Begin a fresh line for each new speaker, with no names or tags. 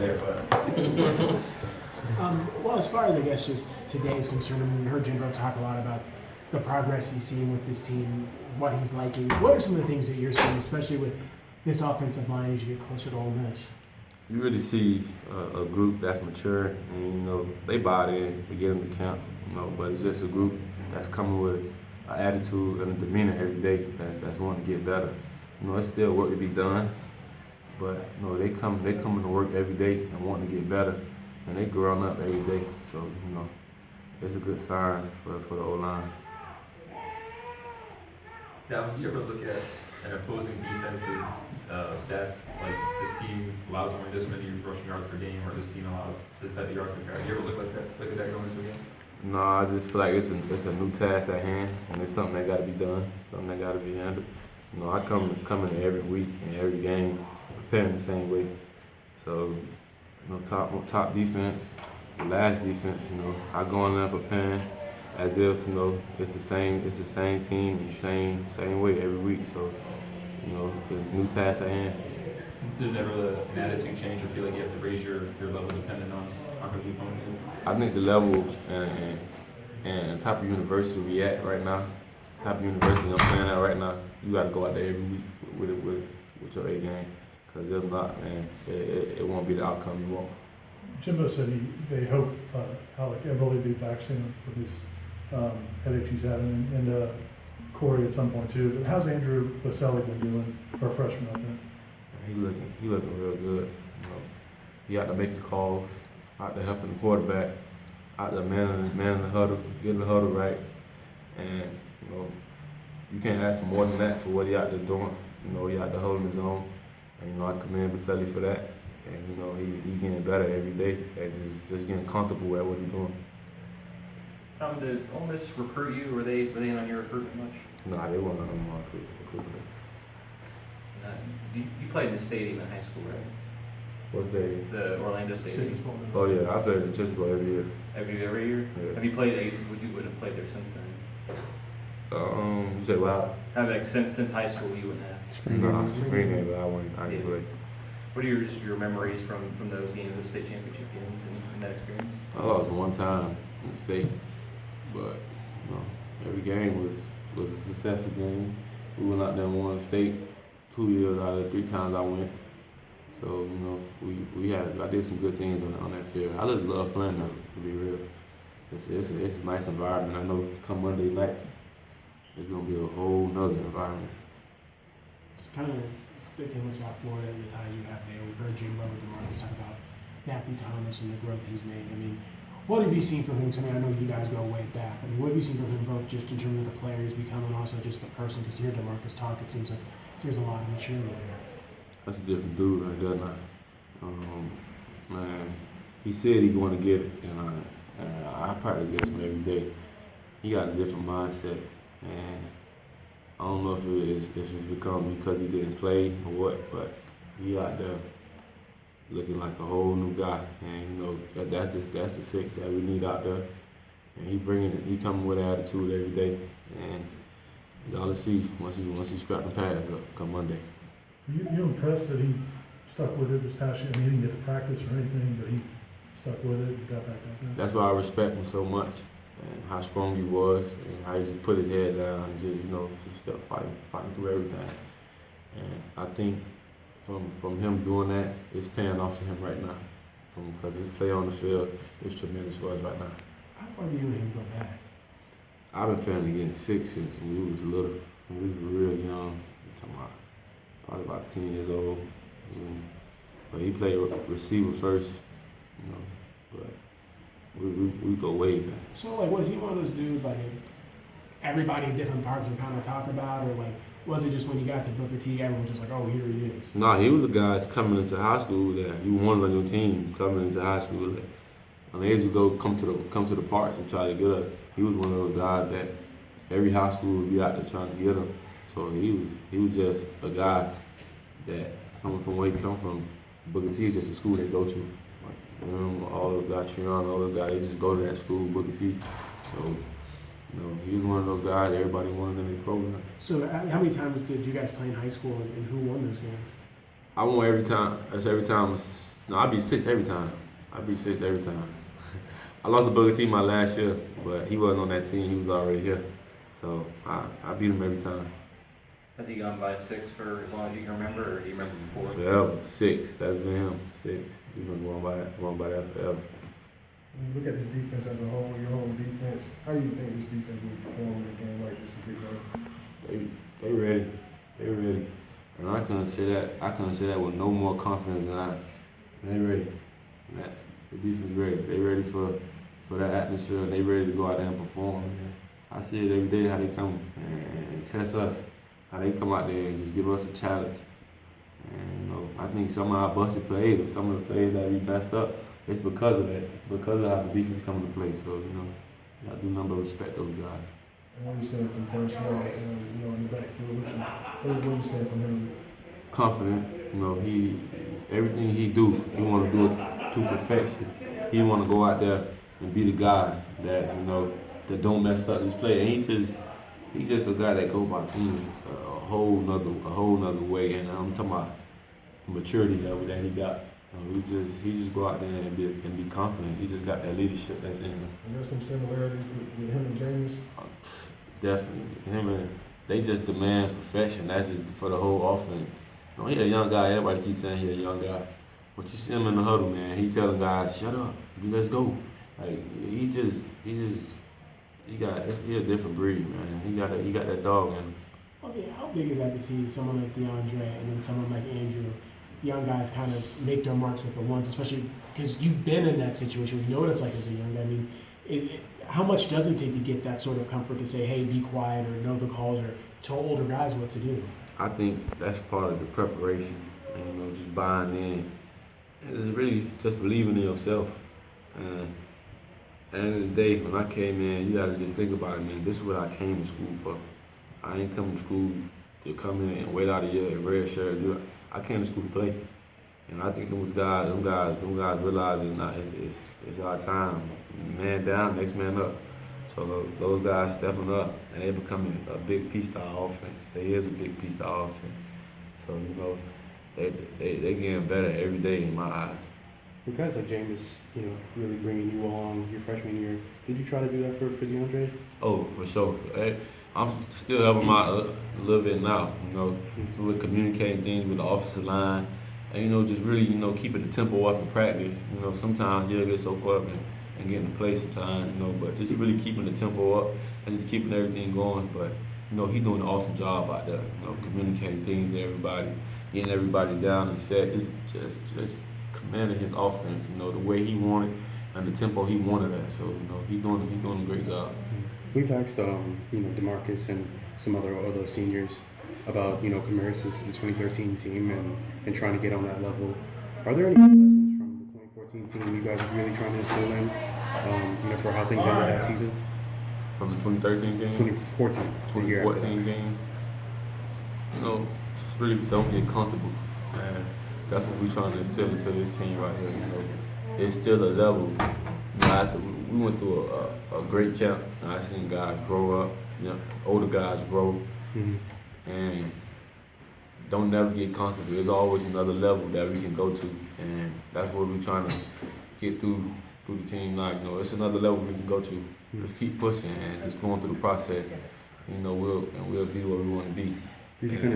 there, but.
Well, as far as I guess just today is concerned, I mean, we heard Jimbo talk a lot about the progress he's seeing with this team, what he's liking. What are some of the things that you're seeing, especially with this offensive line as you get closer to Ole Miss?
You really see a group that's mature, and they bought in to get them to camp. But it's just a group that's coming with an attitude and a demeanor every day that's wanting to get better. It's still work to be done, but they coming to work every day and wanting to get better, and they growing up every day. So it's a good sign for the O-line.
Now, when you ever look at an opposing defense's stats, like this team allows only this many rushing yards per game, or this team allows this type of yards per carry, you ever look at that going into a game?
No, I just feel like it's a new task at hand, and it's something that got to be done, something that got to be handled. I come in every week and every game preparing the same way. So, top defense, the last defense, I go in there preparing as if it's the same team and the same way every week. So, it's a new task at hand.
There's never an attitude change, or feel like you have to raise your level depending on who the opponent is?
I think the level and type of university we at right now, type of university I'm playing at right now, you got to go out there every week with your A game, because if not, man, it won't be the outcome you want.
Jimbo said they hope Alec Everly be back soon for his headaches he's having, and Corey at some point too. But how's Andrew Boselli been doing for a freshman out there?
He looking real good. He out to make the calls, out there helping the quarterback, out there manning the huddle, getting the huddle right, and you can't ask for more than that for what he out there doing. He out there holding his own, and I commend Boselli for that. And he getting better every day and just getting comfortable at what he's doing.
Did Ole Miss recruit you? Were they in on your recruitment much?
Nah, they weren't on my recruitment.
You played in the stadium in high school, right?
What stadium?
The Orlando Stadium.
Oh yeah, I played in Citrus Bowl every year.
Every year?
Yeah.
Have you played? Would have played there since then?
You said wow.
Since high school you wouldn't have.
Spring game, but I didn't play.
What are your memories from those games, those state championship games, and that experience?
I lost one time in the state, but every game was a successful game. We went out there and won the state 2 years out of the 3 times I went. So I did some good things on that field. I just love playing there, to be real. It's a nice environment. I know come Monday night, it's gonna be a whole nother environment.
It's kind of sticking with South Florida and the ties you have there. We've heard Jimbo and DeMarcus talk about Matthew Thomas and the growth he's made. I mean, what have you seen from him? I know you guys go way back. I mean, what have you seen from him both just in terms of the player he's become and also just the person? Because to hear DeMarcus talk, it seems like there's a lot of maturity there.
That's a different dude right there now. Man, he said he's going to get it, and I probably get him every day. He got a different mindset, and I don't know if it's become because he didn't play or what, but he out there looking like a whole new guy, and that's the six that we need out there, and he coming with attitude every day, and y'all see once he strap the pads up come Monday.
Are you impressed that he stuck with it this past year? I mean, he didn't get to practice or anything, but he stuck with it and got back out there.
That's why I respect him so much, and how strong he was, and how he just put his head down and just kept fighting through everything. And I think from him doing that, it's paying off for him right now. Because his play on the field is tremendous for us right now.
How far do you and him go back?
I've been playing against six since we was little. When we was real young, probably about 10 years old. But he played receiver first, but we go way back.
So, was he one of those dudes, everybody in different parts would kind of talk about, or, was it just when you got to Booker T, everyone just oh, here he is?
No, he was a guy coming into high school that you wanted on your team coming into high school. When they used to go come to the parks and try to get us, he was one of those guys that every high school would be out there trying to get him. So he was just a guy that coming from where he come from. Booker T is just a school they go to. All those guys, Trion, all those guys, they just go to that school, Booker T. So, he was one of those guys that everybody wanted in their program.
So how many times did you guys play in high school, and who won those games?
I want every time. That's every time. No, I beat 6 every time. I beat 6 every time. I lost the Booker team my last year, but he wasn't on that team. He was already here. So I beat him every time.
Has he gone by 6 for as long as you can remember, or do you remember before?
Forever. 6. That's been him. 6. He's been going by that forever.
When you look at this defense as a whole, your whole defense, how do you think this defense will perform in a game like this, a big game?
They ready. They ready. And I couldn't say that with no more confidence than I. They ready. The defense ready. They ready for that atmosphere, and they ready to go out there and perform. I see it every day how they come and test us, how they come out there and just give us a challenge. And I think some of our busted plays, some of the plays that we messed up, it's because of that, because of how the defense come into play. So you got to do nothing but respect those guys.
And what are you saying from First Smart, in the backfield with you? What are you saying from him?
Confident, he everything he do, he want to do it to perfection. He want to go out there and be the guy that that don't mess up this play. And he just a guy that go about things a whole nother way. And I'm talking about the maturity level that he got. He just go out there and be confident. He just got that leadership that's in him.
And there's some similarities with him and James.
Definitely, they just demand perfection. That's just for the whole offense. He a young guy. Everybody keeps saying he a young guy, but you see him in the huddle, man. He telling guys, "Shut up, let's go." Like he a different breed, man. He got that dog in him.
Okay, how big is that to see someone like DeAndre and then someone like Andrew, young guys kind of make their marks with the ones, especially because you've been in that situation. You know what it's like as a young guy. I mean, how much does it take to get that sort of comfort to say, hey, be quiet, or know the calls, or tell older guys what to do?
I think that's part of the preparation, and just buying in. And it's really just believing in yourself. And at the end of the day, when I came in, you gotta just think about it, man. This is what I came to school for. I ain't come to school to come in and wait out a year and red shirt. I came to school to play. And I think them guys realize it's our time. Man down, next man up. So those guys stepping up and they becoming a big piece to our offense. They is a big piece to our offense. So they getting better every day in my eyes.
With guys like James, really bringing you along your freshman year, did you try to do that for DeAndre?
Oh, for sure. I'm still helping him out a little bit now. With communicating things with the offensive line, and just really keeping the tempo up in practice. Sometimes you'll get so caught up and getting to play sometimes. But just really keeping the tempo up and just keeping everything going. But he's doing an awesome job out there. Communicating things to everybody, getting everybody down and set. Just commanding his offense. The way he wanted and the tempo he wanted at. So he's doing a great job.
We've asked DeMarcus and some other seniors about comparisons to the 2013 team and trying to get on that level. Are there any lessons from the 2014 team you guys are really trying to instill in, for how things ended that season?
From the 2013 game?
2014.
2014 game. Just really don't get comfortable. And that's what we're trying to instill into this team right here. It's still a level. We went through a great camp. I've seen guys grow up, older guys grow.
Mm-hmm.
And don't never get comfortable. There's always another level that we can go to, and that's what we're trying to get through the team. It's another level we can go to. Just keep pushing and just going through the process. We'll be where we want to be.
Did you kind of